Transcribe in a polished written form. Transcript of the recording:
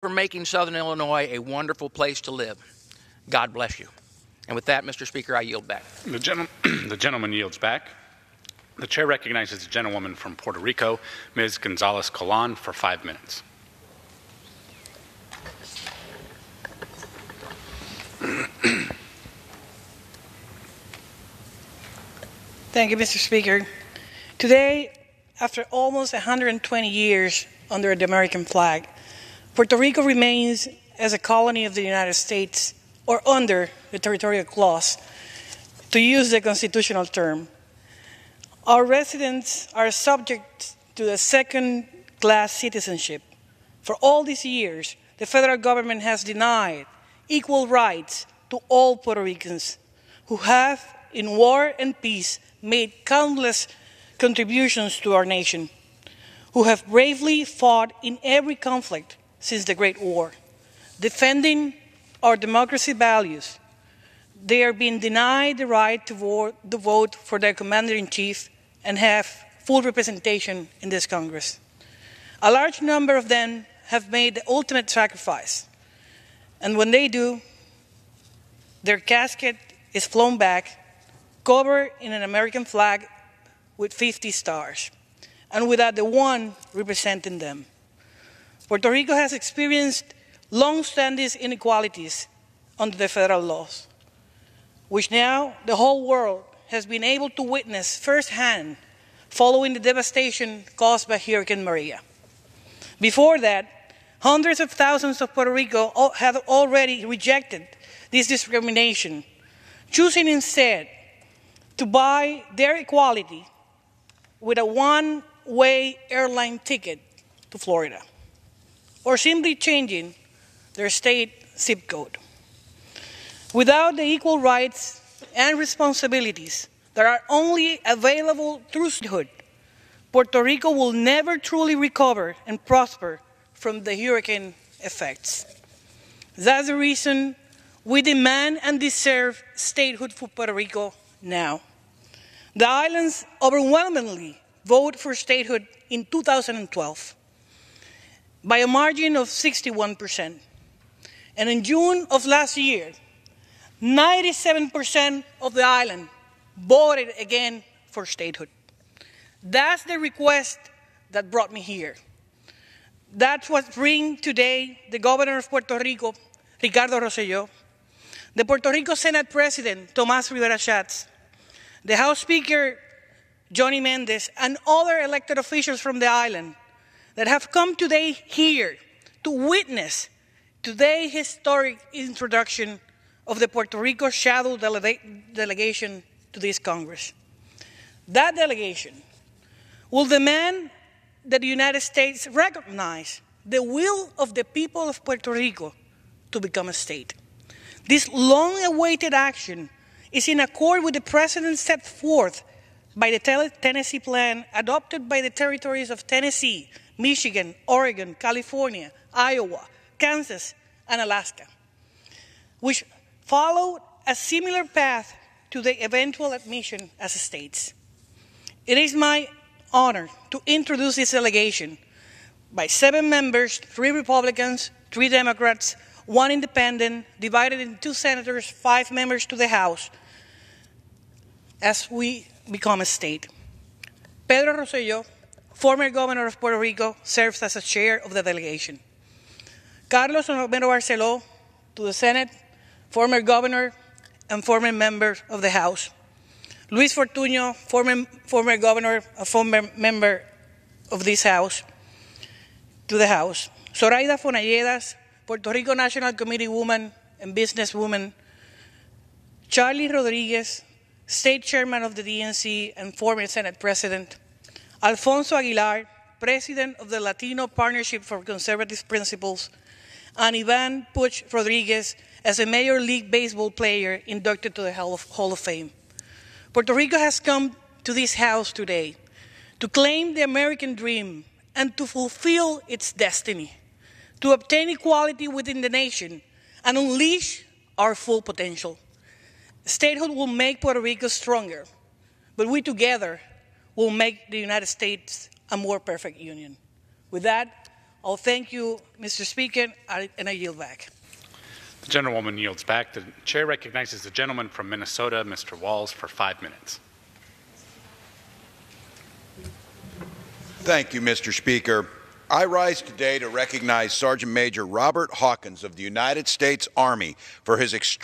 for making Southern Illinois a wonderful place to live. God bless you. And with that, Mr. Speaker, I yield back. The gentleman yields back. The chair recognizes the gentlewoman from Puerto Rico, Ms. Gonzalez-Colon, for 5 minutes. Thank you, Mr. Speaker. Today, after almost 120 years under the American flag, Puerto Rico remains as a colony of the United States or under the territorial clause, to use the constitutional term. Our residents are subject to the second-class citizenship. For all these years, the federal government has denied equal rights to all Puerto Ricans who have, in war and peace, made countless contributions to our nation, who have bravely fought in every conflict since the Great War, defending our democracy values. They are being denied the right to vote for their commander-in-chief and have full representation in this Congress. A large number of them have made the ultimate sacrifice, and when they do, their casket is flown back, covered in an American flag with 50 stars, and without the one representing them. Puerto Rico has experienced long-standing inequalities under the federal laws, which now the whole world has been able to witness firsthand following the devastation caused by Hurricane Maria. Before that, hundreds of thousands of Puerto Rico have already rejected this discrimination, choosing instead to buy their equality with a one-way airline ticket to Florida, or simply changing their state zip code. Without the equal rights and responsibilities that are only available through statehood, Puerto Rico will never truly recover and prosper from the hurricane effects. That's the reason we demand and deserve statehood for Puerto Rico now. The islands overwhelmingly voted for statehood in 2012 by a margin of 61%. And in June of last year, 97% of the island voted again for statehood. That's the request that brought me here. That's what brings today the governor of Puerto Rico, Ricardo Rosselló, the Puerto Rico Senate President, Tomás Rivera Schatz, the House Speaker, Johnny Mendez, and other elected officials from the island that have come today here to witness today's historic introduction of the Puerto Rico shadow delegation to this Congress. That delegation will demand that the United States recognize the will of the people of Puerto Rico to become a state. This long-awaited action is in accord with the precedent set forth by the Tennessee Plan adopted by the territories of Tennessee, Michigan, Oregon, California, Iowa, Kansas, and Alaska, which followed a similar path to the eventual admission as states. It is my honor to introduce this delegation by 7 members, 3 Republicans, 3 Democrats, 1 independent, divided into 2 senators, 5 members to the House, as we become a state. Pedro Rosselló, former governor of Puerto Rico, serves as a chair of the delegation. Carlos Romero Barceló, to the Senate, former governor and former member of the House. Luis Fortuño, former governor, a former member of this House, to the House. Zoraida Fonalledas, Puerto Rico National Committee woman and businesswoman. Charlie Rodriguez, State Chairman of the DNC and former Senate President. Alfonso Aguilar, President of the Latino Partnership for Conservative Principles. And Ivan Puch Rodriguez, as a Major League Baseball player inducted to the Hall of Fame. Puerto Rico has come to this House today to claim the American dream and to fulfill its destiny, to obtain equality within the nation and unleash our full potential. Statehood will make Puerto Rico stronger, but we together will make the United States a more perfect union. With that, Oh, thank you, Mr. Speaker, and I yield back. The gentlewoman yields back. The chair recognizes the gentleman from Minnesota, Mr. Walls, for 5 minutes. Thank you, Mr. Speaker. I rise today to recognize Sergeant Major Robert Hawkins of the United States Army for his extraordinary